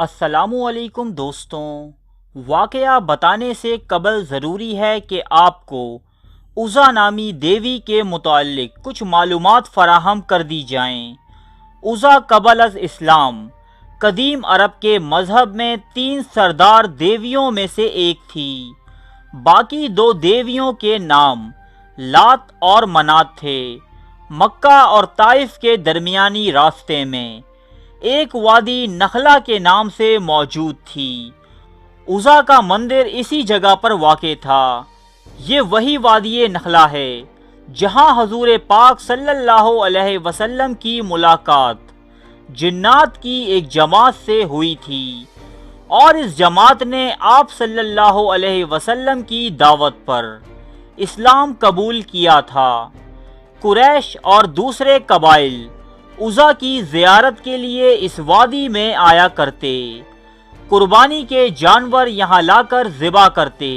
السلام علیکم دوستوں، واقعہ بتانے سے قبل ضروری ہے کہ آپ کو عزا نامی دیوی کے متعلق کچھ معلومات فراہم کر دی جائیں۔ عزا قبل از اسلام قدیم عرب کے مذہب میں 3 سردار دیویوں میں سے ایک تھی۔ باقی 2 دیویوں کے نام لات اور منات تھے۔ مکہ اور طائف کے درمیانی راستے میں ایک وادی نخلا کے نام سے موجود تھی۔ عزا کا مندر اسی جگہ پر واقع تھا۔ یہ وہی وادی نخلا ہے جہاں حضور پاک صلی اللہ علیہ وسلم کی ملاقات جنات کی ایک جماعت سے ہوئی تھی، اور اس جماعت نے آپ صلی اللہ علیہ وسلم کی دعوت پر اسلام قبول کیا تھا۔ قریش اور دوسرے قبائل عزا کی زیارت کے لیے اس وادی میں آیا کرتے، قربانی کے جانور یہاں لا کر ذبح کرتے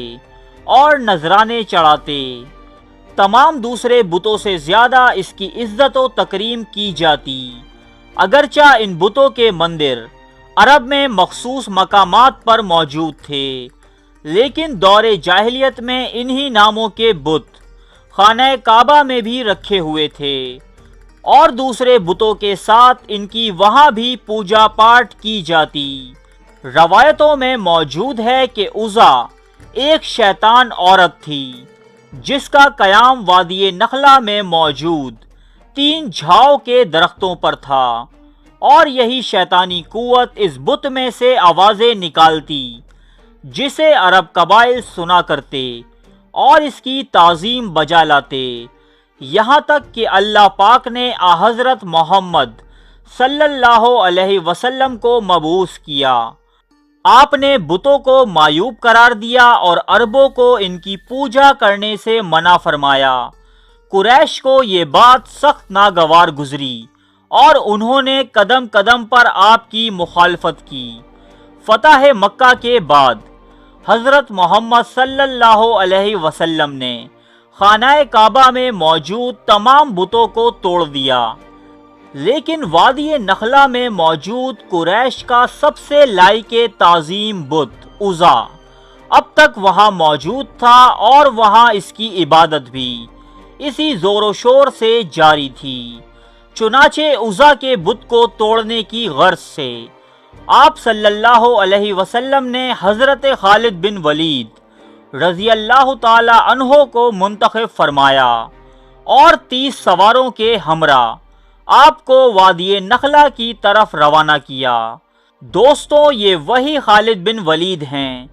اور نذرانے چڑھاتے۔ تمام دوسرے بتوں سے زیادہ اس کی عزت و تکریم کی جاتی، اگرچہ ان بتوں کے مندر عرب میں مخصوص مقامات پر موجود تھے، لیکن دور جاہلیت میں انہی ناموں کے بت خانہ کعبہ میں بھی رکھے ہوئے تھے، اور دوسرے بتوں کے ساتھ ان کی وہاں بھی پوجا پاٹ کی جاتی۔ روایتوں میں موجود ہے کہ عزا ایک شیطان عورت تھی جس کا قیام وادی نخلا میں موجود 3 جھاؤ کے درختوں پر تھا، اور یہی شیطانی قوت اس بت میں سے آوازیں نکالتی جسے عرب قبائل سنا کرتے اور اس کی تعظیم بجا لاتے، یہاں تک کہ اللہ پاک نے حضرت محمد صلی اللہ علیہ وسلم کو مبعوث کیا۔ آپ نے بتوں کو معیوب قرار دیا اور عربوں کو ان کی پوجا کرنے سے منع فرمایا۔ قریش کو یہ بات سخت ناگوار گزری اور انہوں نے قدم قدم پر آپ کی مخالفت کی۔ فتح مکہ کے بعد حضرت محمد صلی اللہ علیہ وسلم نے خانہ کعبہ میں موجود تمام بتوں کو توڑ دیا، لیکن وادی نخلا میں موجود قریش کا سب سے لائق تعظیم بت عزا اب تک وہاں موجود تھا، اور وہاں اس کی عبادت بھی اسی زور و شور سے جاری تھی۔ چنانچہ عزا کے بت کو توڑنے کی غرض سے آپ صلی اللہ علیہ وسلم نے حضرت خالد بن ولید رضی اللہ تعالی عنہ کو منتخب فرمایا، اور 30 سواروں کے ہمراہ آپ کو وادی نخلا کی طرف روانہ کیا۔ دوستوں، یہ وہی خالد بن ولید ہیں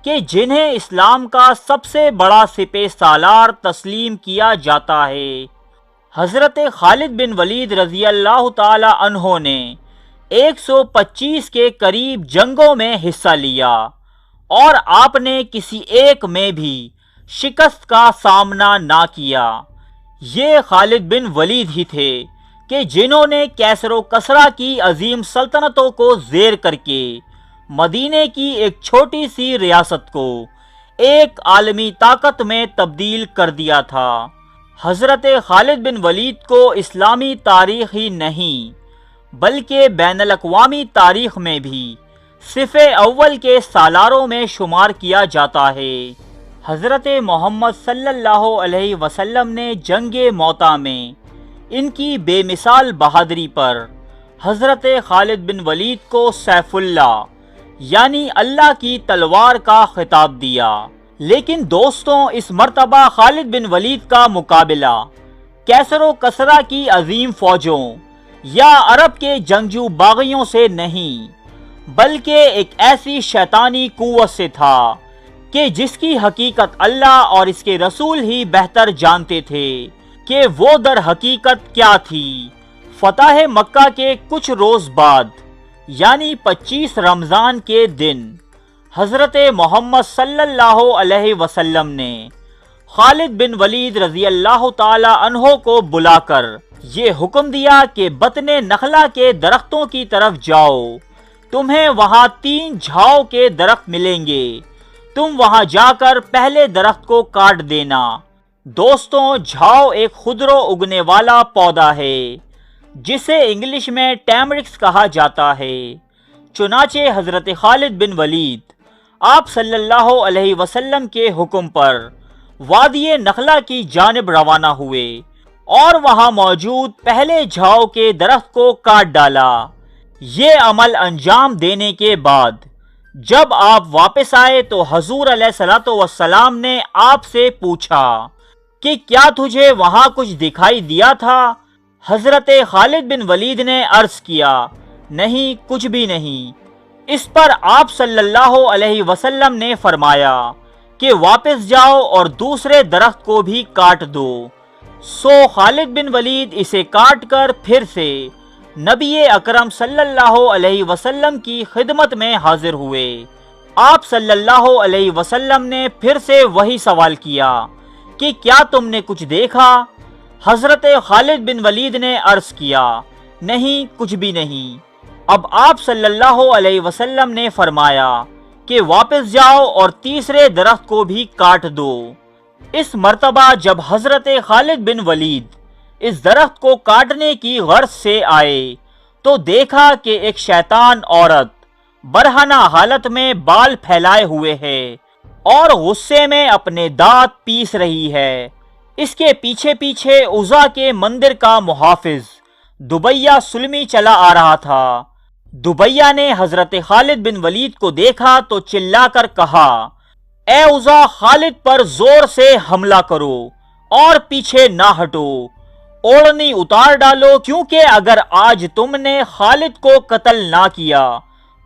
کہ جنہیں اسلام کا سب سے بڑا سپہ سالار تسلیم کیا جاتا ہے۔ حضرت خالد بن ولید رضی اللہ تعالی عنہ نے 125 کے قریب جنگوں میں حصہ لیا، اور آپ نے کسی ایک میں بھی شکست کا سامنا نہ کیا۔ یہ خالد بن ولید ہی تھے کہ جنہوں نے کیسر و کسرا کی عظیم سلطنتوں کو زیر کر کے مدینے کی ایک چھوٹی سی ریاست کو ایک عالمی طاقت میں تبدیل کر دیا تھا۔ حضرت خالد بن ولید کو اسلامی تاریخ ہی نہیں بلکہ بین الاقوامی تاریخ میں بھی صفِ اول کے سالاروں میں شمار کیا جاتا ہے۔ حضرت محمد صلی اللہ علیہ وسلم نے جنگ موطا میں ان کی بے مثال بہادری پر حضرت خالد بن ولید کو سیف اللہ یعنی اللہ کی تلوار کا خطاب دیا۔ لیکن دوستوں، اس مرتبہ خالد بن ولید کا مقابلہ کیسر و کسرا کی عظیم فوجوں یا عرب کے جنگجو باغیوں سے نہیں، بلکہ ایک ایسی شیطانی قوت سے تھا کہ جس کی حقیقت اللہ اور اس کے رسول ہی بہتر جانتے تھے کہ وہ در حقیقت کیا تھی۔ فتح مکہ کے کچھ روز بعد یعنی 25 رمضان کے دن حضرت محمد صلی اللہ علیہ وسلم نے خالد بن ولید رضی اللہ تعالی عنہ کو بلا کر یہ حکم دیا کہ بطن نخلا کے درختوں کی طرف جاؤ، تمہیں وہاں 3 جھاؤ کے درخت ملیں گے، تم وہاں جا کر پہلے درخت کو کاٹ دینا۔ دوستوں، جھاؤ ایک خضرو اگنے والا پودا ہے جسے انگلش میں ٹیمرکس کہا جاتا ہے۔ چنانچہ حضرت خالد بن ولید آپ صلی اللہ علیہ وسلم کے حکم پر وادی نخلا کی جانب روانہ ہوئے اور وہاں موجود پہلے جھاؤ کے درخت کو کاٹ ڈالا۔ یہ عمل انجام دینے کے بعد جب آپ واپس آئے تو حضور علیہ الصلوۃ والسلام نے آپ سے پوچھا کہ کیا تجھے وہاں کچھ دکھائی دیا تھا؟ حضرت خالد بن ولید نے عرض کیا، نہیں، کچھ بھی نہیں۔ اس پر آپ صلی اللہ علیہ وسلم نے فرمایا کہ واپس جاؤ اور دوسرے درخت کو بھی کاٹ دو۔ سو خالد بن ولید اسے کاٹ کر پھر سے نبی اکرم صلی اللہ علیہ وسلم کی خدمت میں حاضر ہوئے۔ آپ صلی اللہ علیہ وسلم نے پھر سے وہی سوال کیا کہ کیا تم نے کچھ دیکھا؟ حضرت خالد بن ولید نے عرض کیا، نہیں، کچھ بھی نہیں۔ اب آپ صلی اللہ علیہ وسلم نے فرمایا کہ واپس جاؤ اور تیسرے درخت کو بھی کاٹ دو۔ اس مرتبہ جب حضرت خالد بن ولید اس درخت کو کاٹنے کی غرض سے آئے تو دیکھا کہ ایک شیطان عورت برہنہ حالت میں بال پھیلائے ہوئے ہے اور غصے میں اپنے دانت پیس رہی ہے۔ اس کے پیچھے پیچھے عزا کے مندر کا محافظ دبیہ سلمی چلا آ رہا تھا۔ دبیہ نے حضرت خالد بن ولید کو دیکھا تو چلا کر کہا، اے عزا، خالد پر زور سے حملہ کرو اور پیچھے نہ ہٹو، اوڑھنی اتار ڈالو، کیونکہ اگر آج تم نے خالد کو قتل نہ کیا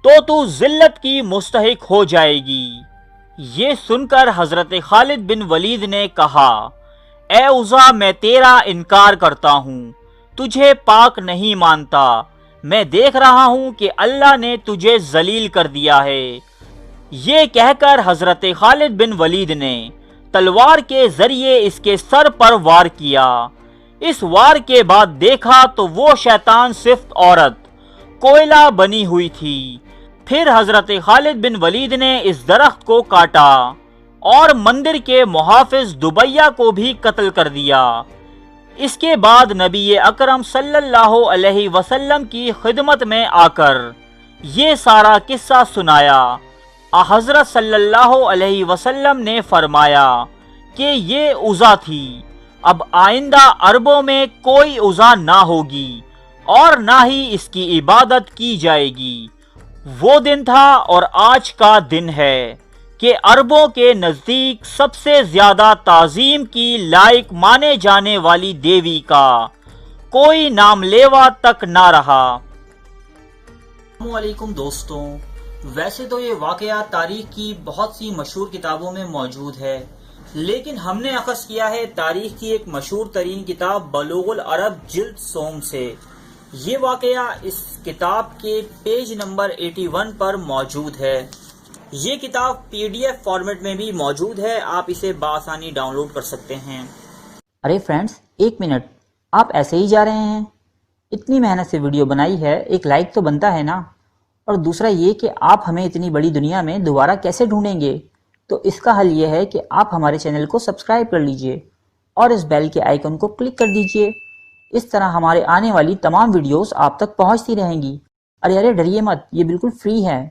تو ذلت کی مستحق ہو جائے گی۔ یہ سن کر حضرت خالد بن ولید نے کہا، اے عزا، میں تیرا انکار کرتا ہوں، تجھے پاک نہیں مانتا، میں دیکھ رہا ہوں کہ اللہ نے تجھے ذلیل کر دیا ہے۔ یہ کہہ کر حضرت خالد بن ولید نے تلوار کے ذریعے اس کے سر پر وار کیا۔ اس وار کے بعد دیکھا تو وہ شیطان صفت عورت کوئلہ بنی ہوئی تھی۔ پھر حضرت خالد بن ولید نے اس درخت کو کاٹا اور مندر کے محافظ دبیہ کو بھی قتل کر دیا۔ اس کے بعد نبی اکرم صلی اللہ علیہ وسلم کی خدمت میں آ کر یہ سارا قصہ سنایا۔ حضرت صلی اللہ علیہ وسلم نے فرمایا کہ یہ عزا تھی، اب آئندہ عربوں میں کوئی عزا نہ ہوگی اور نہ ہی اس کی عبادت کی جائے گی۔ وہ دن تھا اور آج کا دن ہے کہ عربوں کے نزدیک سب سے زیادہ تعظیم کی لائق مانے جانے والی دیوی کا کوئی نام لیوا تک نہ رہا۔ السلام علیکم دوستوں، ویسے تو یہ واقعہ تاریخ کی بہت سی مشہور کتابوں میں موجود ہے، لیکن ہم نے اخذ کیا ہے تاریخ کی ایک مشہور ترین کتاب بلوغ العرب جلد سوم سے۔ یہ واقعہ اس کتاب کے پیج نمبر 81 پر موجود ہے۔ یہ کتاب PDF فارمیٹ میں بھی موجود ہے، آپ اسے بآسانی ڈاؤن لوڈ کر سکتے ہیں۔ ارے فرینڈز، ایک منٹ، آپ ایسے ہی جا رہے ہیں؟ اتنی محنت سے ویڈیو بنائی ہے، ایک لائک تو بنتا ہے نا؟ اور دوسرا یہ کہ آپ ہمیں اتنی بڑی دنیا میں دوبارہ کیسے ڈھونڈیں گے؟ تو اس کا حل یہ ہے کہ آپ ہمارے چینل کو سبسکرائب کر لیجئے اور اس بیل کے آئیکن کو کلک کر دیجئے۔ اس طرح ہمارے آنے والی تمام ویڈیوز آپ تک پہنچتی رہیں گی۔ ارے ڈریے مت، یہ بالکل فری ہے۔